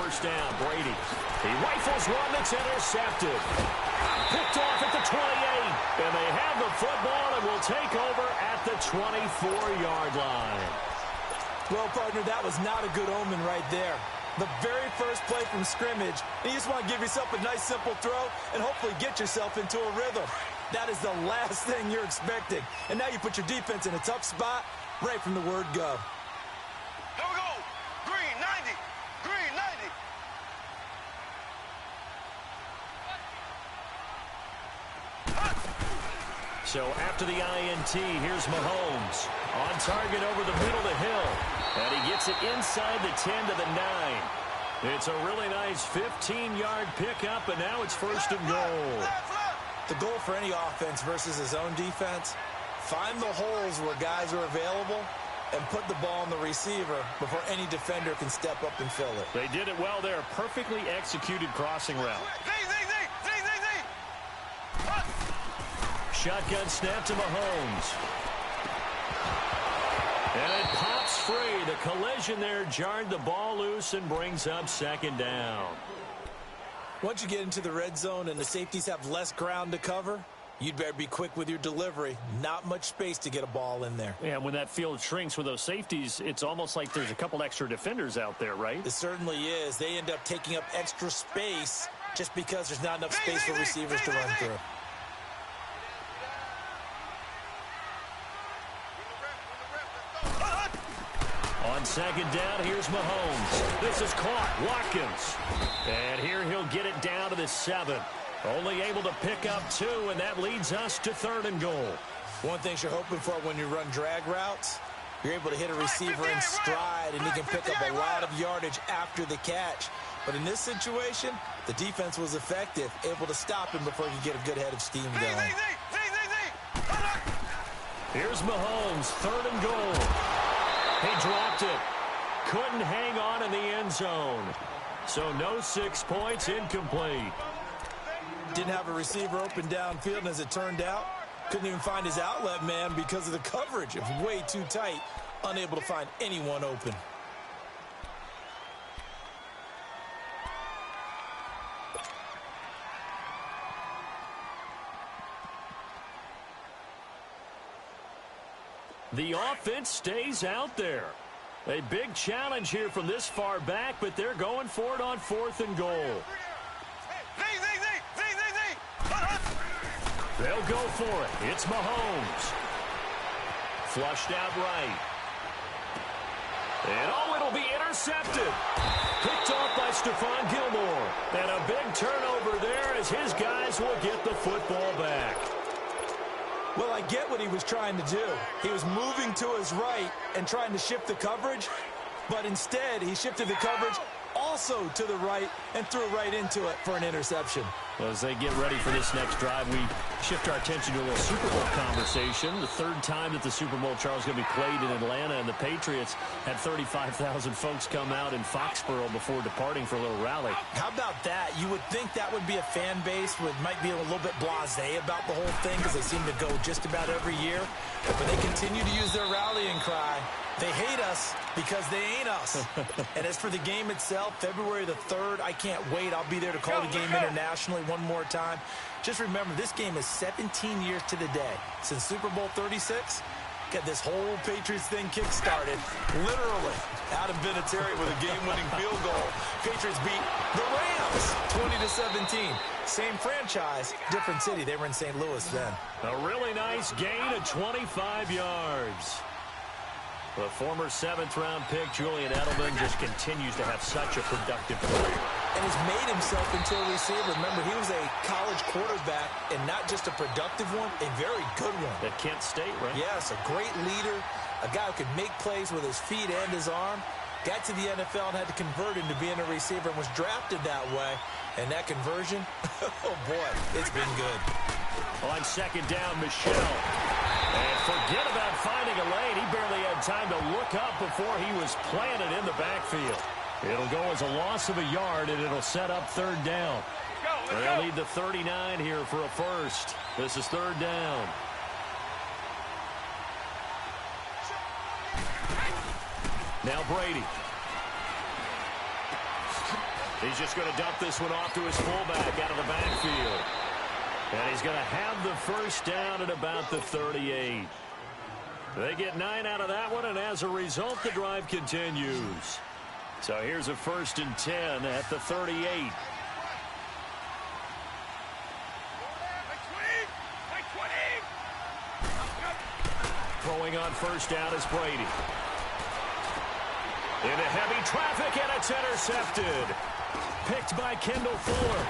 first down. Brady. He rifles one that's intercepted. Picked off at the 28. And they have the football and will take over at the 24-yard line. Well, partner, that was not a good omen right there. The very first play from scrimmage, and you just want to give yourself a nice, simple throw and hopefully get yourself into a rhythm. That is the last thing you're expecting. And now you put your defense in a tough spot right from the word go. Here we go. Green 90. Green 90. So after the INT, here's Mahomes. On target over the middle of the hill. And he gets it inside the 10 to the 9. It's a really nice 15-yard pickup, and now it's first and goal. The goal for any offense versus his own defense, find the holes where guys are available and put the ball on the receiver before any defender can step up and fill it. They did it well there. Perfectly executed crossing route. Shotgun snap to Mahomes. And it pops free. The collision there jarred the ball loose and brings up second down. Once you get into the red zone and the safeties have less ground to cover, you'd better be quick with your delivery. Not much space to get a ball in there. Yeah, when that field shrinks with those safeties, it's almost like there's a couple extra defenders out there, right? It certainly is. They end up taking up extra space just because there's not enough space for receivers to run through. On second down, here's Mahomes. This is caught. Watkins. And here he'll get it down to the 7. Only able to pick up 2, and that leads us to third and goal. One thing you're hoping for when you run drag routes, you're able to hit a receiver in stride, and he can pick up a lot of yardage after the catch. But in this situation, the defense was effective, able to stop him before he could get a good head of steam going. Here's Mahomes, third and goal. He dropped it. Couldn't hang on in the end zone. So no 6 points, incomplete. Didn't have a receiver open downfield, and as it turned out, couldn't even find his outlet man because of the coverage. It was way too tight, unable to find anyone open. The offense stays out there. A big challenge here from this far back, but they're going for it on fourth and goal. They'll go for it. It's Mahomes. Flushed out right. And oh, it'll be intercepted. Picked off by Stephon Gilmore. And a big turnover there as his guys will get the football back. Well, I get what he was trying to do. He was moving to his right and trying to shift the coverage, but instead he shifted the coverage also to the right and threw right into it for an interception. Well, as they get ready for this next drive, we shift our attention to a little Super Bowl conversation. The third time that the Super Bowl, Charles, is going to be played in Atlanta, and the Patriots had 35,000 folks come out in Foxborough before departing for a little rally. How about that? You would think that would be a fan base that might be a little bit blasé about the whole thing because they seem to go just about every year, but they continue to use their rallying cry. They hate us because they ain't us. And as for the game itself, February the 3rd, I can't wait. I'll be there to call the game internationally one more time. Just remember, this game is 17 years to the day since Super Bowl 36. Got this whole Patriots thing kick-started, literally, out of Vinatieri with a game-winning field goal. Patriots beat the Rams 20-17. Same franchise, different city. They were in St. Louis then. A really nice gain of 25 yards. The former 7th-round pick, Julian Edelman, just continues to have such a productive career. And has made himself into a receiver. Remember, he was a college quarterback, and not just a productive one, a very good one. At Kent State, right? Yes, a great leader, a guy who could make plays with his feet and his arm. Got to the NFL and had to convert into being a receiver and was drafted that way. And that conversion, oh boy, it's been good. On second down, Michelle. And forget about finding a lane. He barely had time to look up before he was planted in the backfield. It'll go as a loss of a yard, and it'll set up third down. They'll need the 39 here for a first. This is third down. Now Brady. He's just going to dump this one off to his fullback out of the backfield. And he's going to have the first down at about the 38. They get 9 out of that one, and as a result, the drive continues. So here's a 1st and 10 at the 38. Throwing on first down is Brady. Into heavy traffic, and it's intercepted. Picked by Kendall Fuller.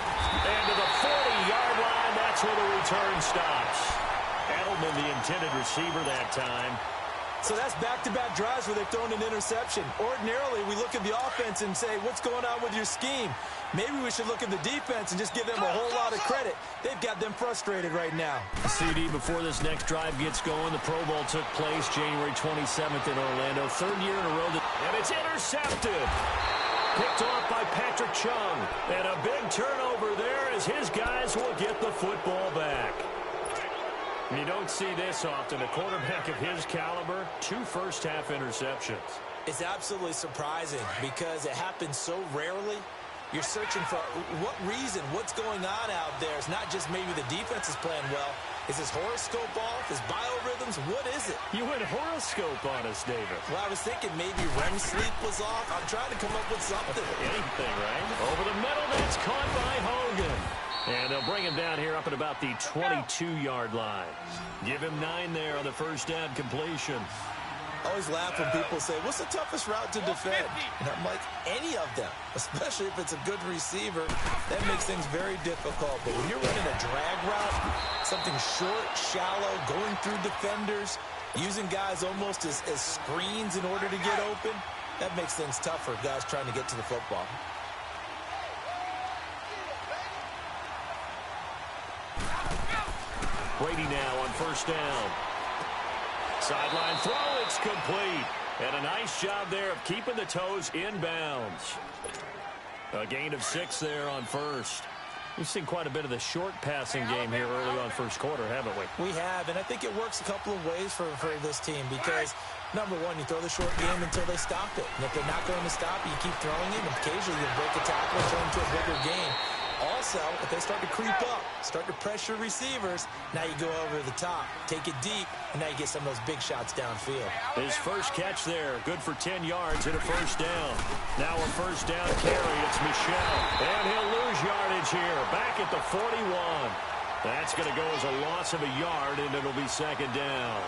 And to the 40-yard line, that's where the return stops. Edelman, the intended receiver that time. So that's back-to-back drives where they've thrown an interception. Ordinarily, we look at the offense and say, what's going on with your scheme? Maybe we should look at the defense and just give them a whole lot of credit. They've got them frustrated right now. CD, before this next drive gets going, the Pro Bowl took place January 27th in Orlando. 3rd year in a row, and it's intercepted. Picked off by Patrick Chung. And a big turnover there as his guys will get the football back. You don't see this often. A quarterback of his caliber, 2 first-half interceptions. It's absolutely surprising because it happens so rarely. You're searching for what reason, what's going on out there. It's not just maybe the defense is playing well. Is his horoscope off? His biorhythms? What is it? You went horoscope on us, David. Well, I was thinking maybe REM sleep was off. I'm trying to come up with something. Anything, right? Over the middle, that's caught by Hogan. And they'll bring him down here up at about the 22-yard line. Give him 9 there on the first down completion. I always laugh when people say, what's the toughest route to defend? And I'm like, any of them, especially if it's a good receiver. That makes things very difficult. But when you're running a drag route, something short, shallow, going through defenders, using guys almost as screens in order to get open, that makes things tough for guys trying to get to the football. Brady now on first down. Sideline throw, it's complete. And a nice job there of keeping the toes inbounds. A gain of 6 there on first. We've seen quite a bit of the short passing game here early on first quarter, haven't we? We have, and I think it works a couple of ways for this team because, number one, you throw the short game until they stop it. And if they're not going to stop it, you keep throwing it, and occasionally you break a tackle and turn into a bigger game. Also, if they start to creep up, start to pressure receivers, now you go over the top, take it deep, and now you get some of those big shots downfield. His first catch there, good for 10 yards and a first down. Now a first down carry, it's Michel. And he'll lose yardage here, back at the 41. That's going to go as a loss of a yard, and it'll be second down.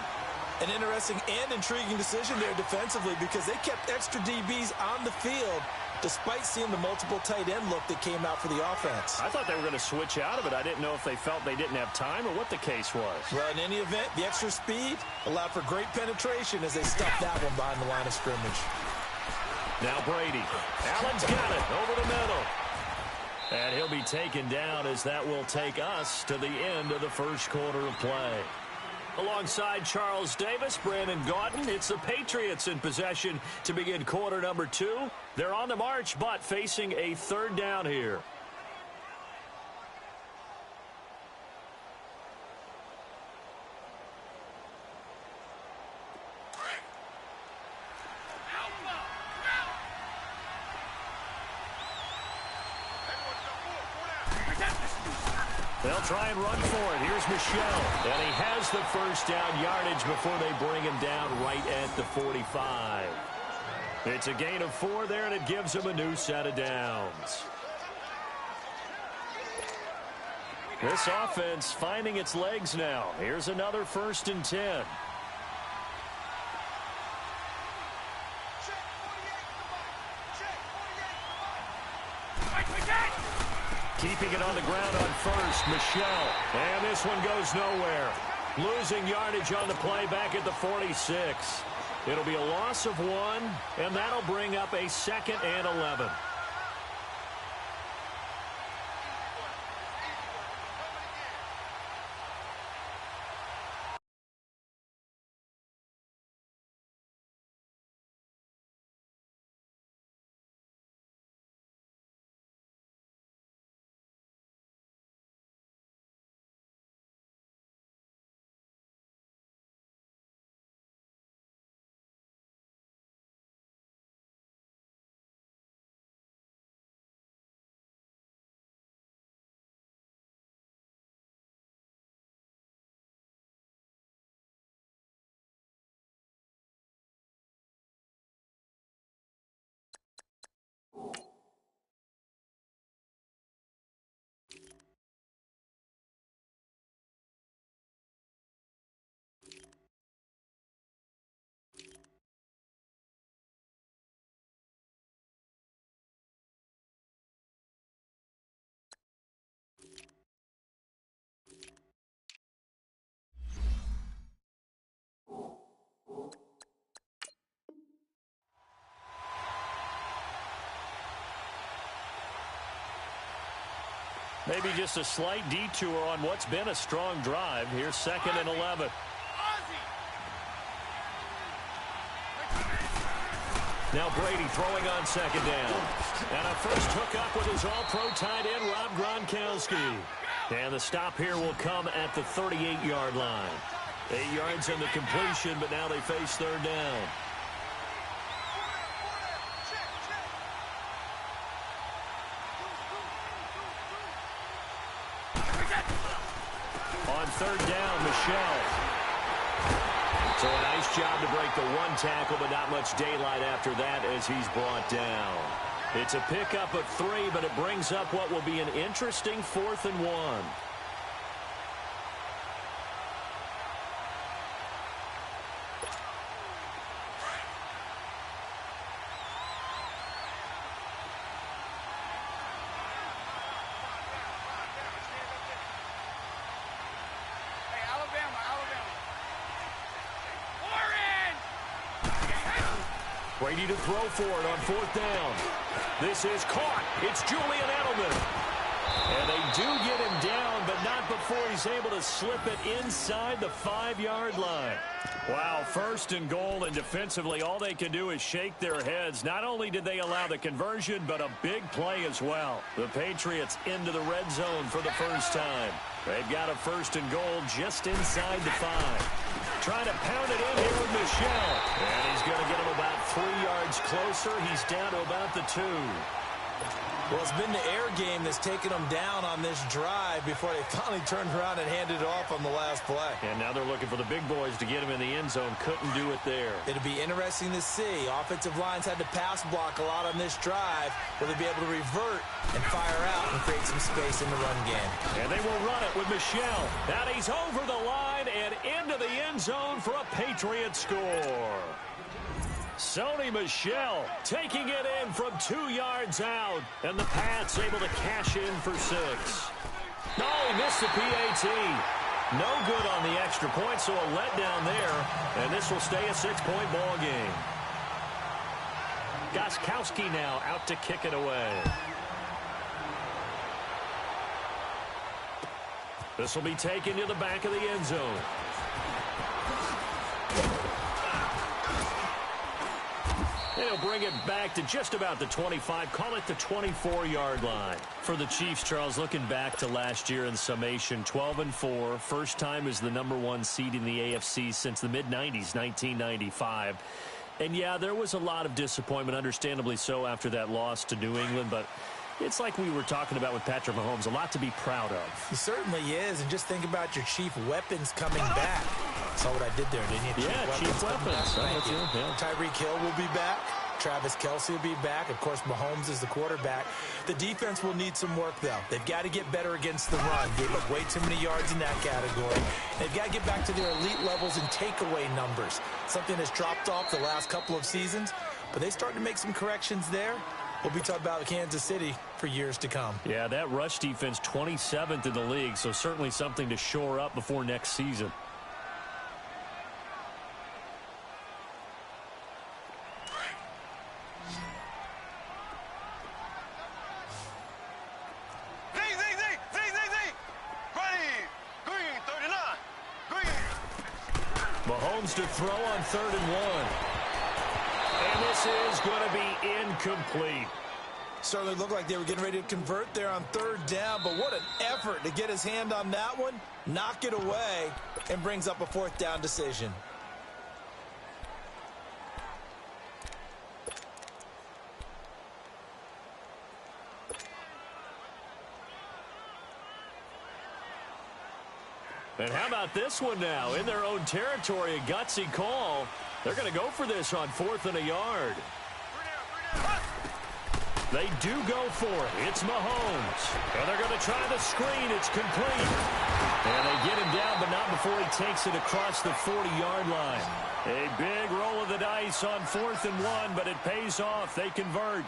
An interesting and intriguing decision there defensively because they kept extra DBs on the field despite seeing the multiple tight end look that came out for the offense. I thought they were going to switch out of it. I didn't know if they felt they didn't have time or what the case was. Well, in any event, the extra speed allowed for great penetration as they stuffed that one behind the line of scrimmage. Now Brady. Allen's got it over the middle. And he'll be taken down as that will take us to the end of the first quarter of play. Alongside Charles Davis, Brandon Gaudin, it's the Patriots in possession to begin quarter number 2. They're on the march, but facing a third down here. They'll try and run for it. Here's Michel. And he has the first down yardage before they bring him down right at the 45. It's a gain of 4 there, and it gives him a new set of downs. This offense finding its legs now. Here's another 1st and 10. Keeping it on the ground on first, Michel. And this one goes nowhere. Losing yardage on the play back at the 46. It'll be a loss of 1, and that'll bring up a 2nd and 11. Maybe just a slight detour on what's been a strong drive. Here's 2nd and 11. Now Brady throwing on 2nd down. And a first hookup with his all-pro tight end, Rob Gronkowski. And the stop here will come at the 38-yard line. 8 yards in the completion, but now they face 3rd down. On 3rd down, Michelle. So a nice job to break the 1 tackle, but not much daylight after that as he's brought down. It's a pickup of 3, but it brings up what will be an interesting 4th and 1. Brady to throw for it on 4th down. This is caught. It's Julian Edelman. And they do get him down, but not before he's able to slip it inside the 5-yard line. Wow, 1st and goal, and defensively all they can do is shake their heads. Not only did they allow the conversion, but a big play as well. The Patriots into the red zone for the first time. They've got a 1st and goal just inside the 5. Trying to pound it in here with Michelle. And he's going to get him about 3 yards closer. He's down to about the 2. Well, it's been the air game that's taken them down on this drive before they finally turned around and handed it off on the last play. And now they're looking for the big boys to get him in the end zone. Couldn't do it there. It'll be interesting to see. Offensive lines had to pass block a lot on this drive. Will they be able to revert and fire out and create some space in the run game? And they will run it with Michelle. Now he's over the line and into the end zone for a Patriot score. Sony Michel taking it in from 2 yards out. And the Pats able to cash in for 6. No, he missed the PAT. No good on the extra point, so a letdown there. And this will stay a 6-point ball game. Gostkowski now out to kick it away. This will be taken to the back of the end zone. They'll bring it back to just about the 25, call it the 24-yard line. For the Chiefs, Charles, looking back to last year in summation, 12-4, first time as the #1 seed in the AFC since the mid-90s, 1995. And yeah, there was a lot of disappointment, understandably so, after that loss to New England, but it's like we were talking about with Patrick Mahomes, a lot to be proud of. He certainly is, and just think about your chief weapons coming back. Saw what I did there, didn't you? Chief weapons. Thank you. Yeah. Tyreek Hill will be back. Travis Kelce will be back. Of course, Mahomes is the quarterback. The defense will need some work, though. They've got to get better against the run. Gave up way too many yards in that category. They've got to get back to their elite levels in takeaway numbers, something that's dropped off the last couple of seasons. But they starting to make some corrections there. We'll be talking about Kansas City for years to come. Yeah, that rush defense, 27th in the league, so certainly something to shore up before next season. Mahomes to throw on 3rd and 1. And this is going to be incomplete. Certainly looked like they were getting ready to convert there on 3rd down, but what an effort to get his hand on that one, knock it away, and brings up a 4th down decision. And how about this one now? In their own territory, a gutsy call. They're going to go for this on 4th and a yard. They do go for it. It's Mahomes. And they're going to try the screen. It's complete. And they get him down, but not before he takes it across the 40-yard line. A big roll of the dice on 4th and 1, but it pays off. They convert.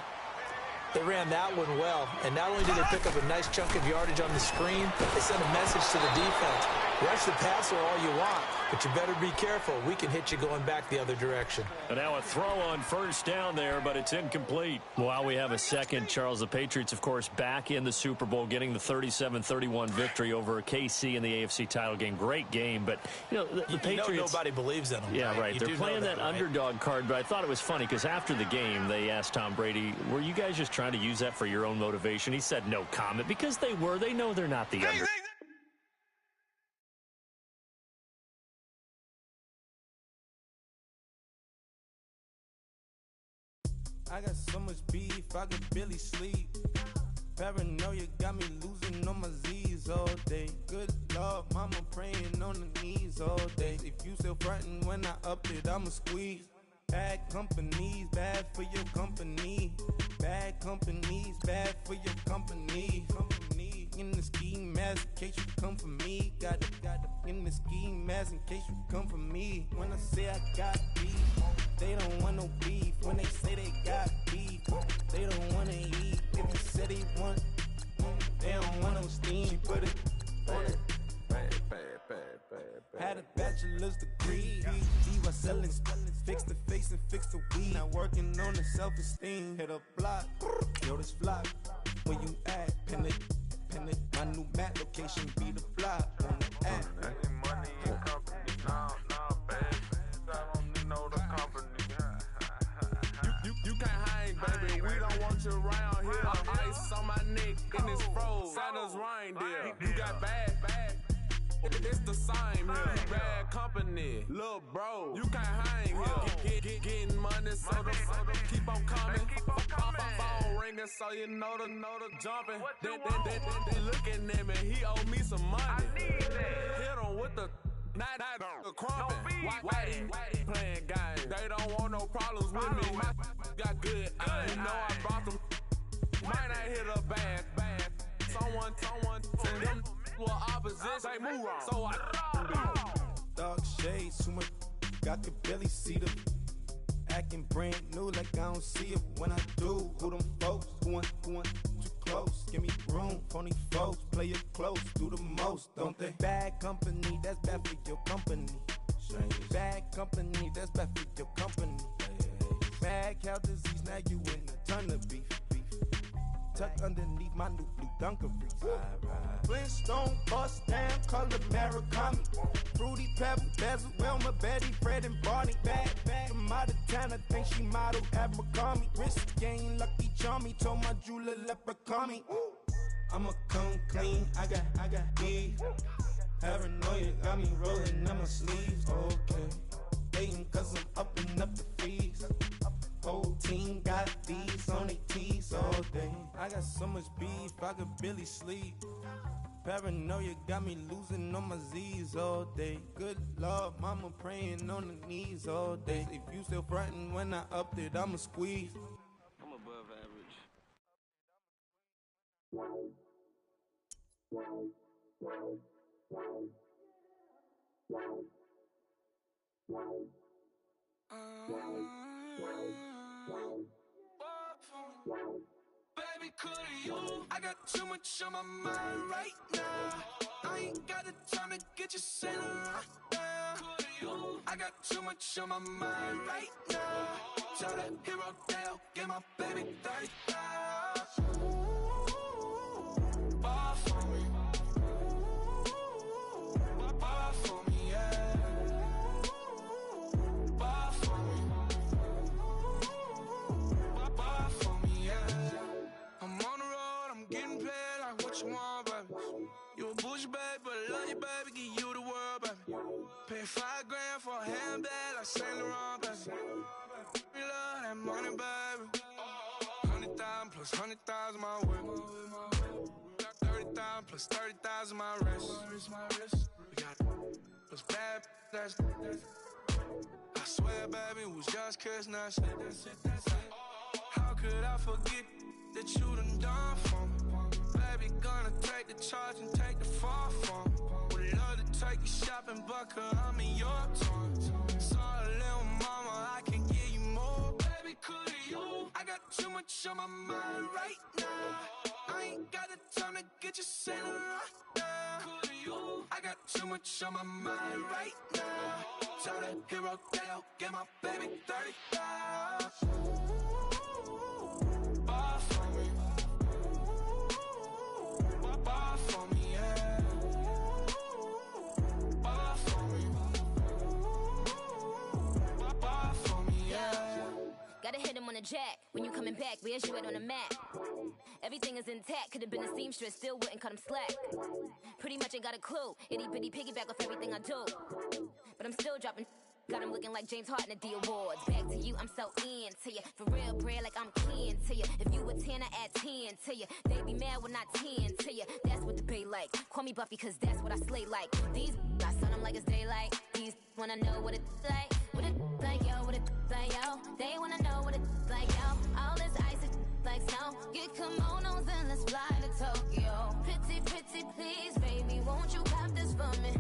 They ran that one well, and not only did they pick up a nice chunk of yardage on the screen, they sent a message to the defense. Rush the passer all you want, but you better be careful. We can hit you going back the other direction. And now a throw on first down there, but it's incomplete. While we have a second, Charles, the Patriots, of course, back in the Super Bowl, getting the 37-31 victory over KC in the AFC title game. Great game, but, the Patriots... nobody believes in them. Yeah, right. They're playing that underdog card, but I thought it was funny because after the game, they asked Tom Brady, were you guys just trying to use that for your own motivation? He said no comment because they were. They know they're not the underdog. I got so much beef, I could barely sleep. Paranoia got me losing on my Z's all day. Good Lord, mama praying on the knees all day. If you still frontin' when I up it, I'ma squeeze. Bad companies, bad for your company. Bad companies, bad for your company. Company in the ski mask in case you come for me. Got it in the ski mask in case you come for me. When I say I got beef, they don't want no beef. When they say they got beef, they don't wanna eat. If you said they want, they don't want no steam. She put it on it. Had a bachelor's degree. D was selling, fix the face and fix the weed. Now working on the self-esteem. Hit a block, yo this flock. Where you at? Pin it. My new map location be the block on the app. Money and company, no, baby. I don't need no the company. You can't hang, baby. We don't want you around here. Ice on my neck in this froze. Santa's reindeer. You got bad. It's the same here. Bad company, little bro. You can't hang here. Getting money, so the keep on coming. Phone ringing, so you know the jumping. They looking at me. He owe me some money. I need that. Hit him with the the crumping. Why they playing games? They don't want no problems with me. My got good. I know I brought them. Might not hit a bad. Someone tell them well opposition. They move wrong. So I dark shades, too much. I could barely see them. Acting brand new like I don't see it when I do. Who them folks? Who want too close? Give me room, phony folks. Play it close, do the most, don't they? Bad company, that's bad for your company. Bad company, that's bad for your company. Bad cow disease, now you in a ton of beef. Tuck underneath my new blue Dunkaroos. Flintstone, bust down, color Murakami. Fruity Pebble, Basil, Wilma, Betty, Fred, and Barney. Bad, from out of town, I think she modeled at McCarmy. Wrist game, Lucky Charmy, told my jeweler, leprechaun. I'ma come clean, I got beef. Paranoia got me rolling on my sleeves, okay. Hating cause I'm upping up the fees. Whole team got these on their tees all day. I got so much beef, I could barely sleep. Paranoia got me losing on my Z's all day. Good Lord, mama praying on the knees all day. If you still frontin' when I upped it, I'ma squeeze. I'm above average. Baby, could you? I got too much on my mind right now. I ain't got the time to get you sitting right now. Could you? I got too much on my mind right now. Tell that hero Dale, get my baby 30,000. Bar for me. Bar for me, yeah. Bar for me. Bar for me, yeah. I'm on the road, I'm getting paid like what you want, baby. You a bullshit, baby, but I love you, baby. Give you the world, baby. Pay $5 grand for a handbag like Saint Laurent, baby. We love that money, baby. 100,000 plus 100,000 my way. Got 30,000 plus 30,000 my wrist. We got those bad, that's. I swear, baby, it was just kiss, now shit. How could I forget that you done for me? Baby, gonna take the charge and take the fall for me. Would love to take you shopping, but I'm in your toys. Sorry, little mama, I can give you more. Baby, could you? I got too much on my mind right now. I ain't got the time to get you sitting right now. Could you? I I got too much on my mind right now. Tell the hero that I'll get my baby 35. Bar for me. Bar for me, yeah. Bar for me. Bar for me, yeah. Gotta hit him on the jack. When you coming back, where's you at on the map? Everything is intact. Could've been a seamstress, still wouldn't cut him slack. Pretty much ain't got a clue. Itty bitty piggyback off everything I do. But I'm still dropping. Got him looking like James Harden at the awards. Back to you, I'm so into you. For real, bread, like I'm keen to you. If you a 10, I add 10 to you. They be mad when I 10 to you. That's what the bay like. Call me Buffy, cause that's what I slay like. These, I sun them like it's daylight. These wanna know what it's like. What it like, yo, what it like, yo. They wanna know what it's like, yo. All this ice is like snow. Get kimonos and let's fly to Tokyo. Pretty, pretty, please, baby, won't you have this for me?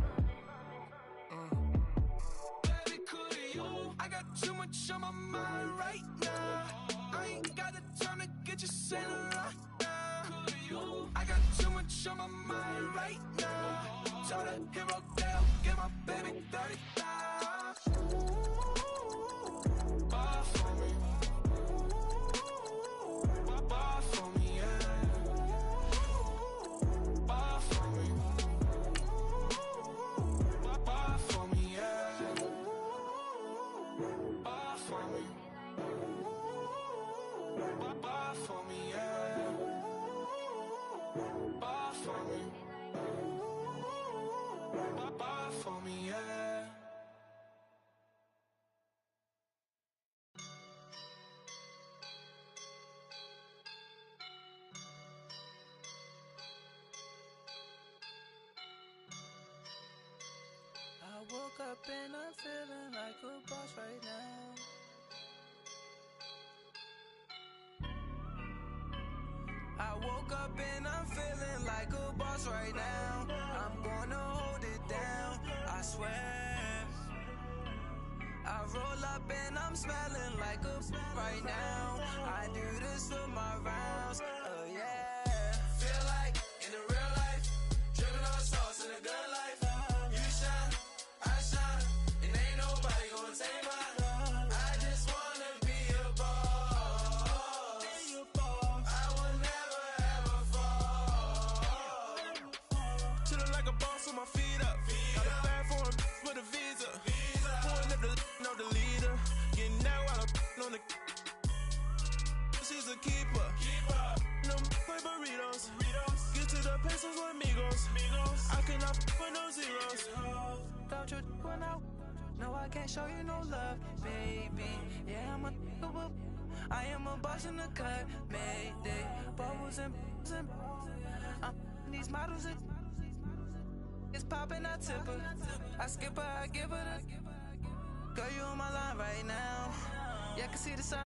I got too much on my mind right now. I ain't got the time to get you sent right now. I got too much on my mind right now. Tell the hero that I'll get my baby 35. Bar for me. Bar for me, yeah. Bar for me. Bar for me, yeah. Bar for me. Bar for me, yeah. Bar for me. Bar for me, yeah. I woke up and I'm feeling like a boss right now. I woke up and I'm feeling like a boss right now. I'm gonna hold it down, I swear. I roll up and I'm smelling like a right now. I do this for my rounds, oh yeah. Feel like in the real life, dripping on sauce in a good life. You shine, I shine, and ain't nobody gonna take mine. I just wanna be a boss. I will never ever fall. Chillin' like a boss with my feet up. Got a bag for him with a visa. Pulling up the know the leader. Getting out while I'm on the. She's a keeper. No play burritos. Get to the pesos with amigos. I cannot with no zeros. Don't you when out? No, I can't show you no love, baby. Yeah, I am a boss in the cut. Mayday. Bubbles and these models are. It's popping, I tip her. I skip her, I give her the. Girl, you on my line right now. Yeah, I can see the sun.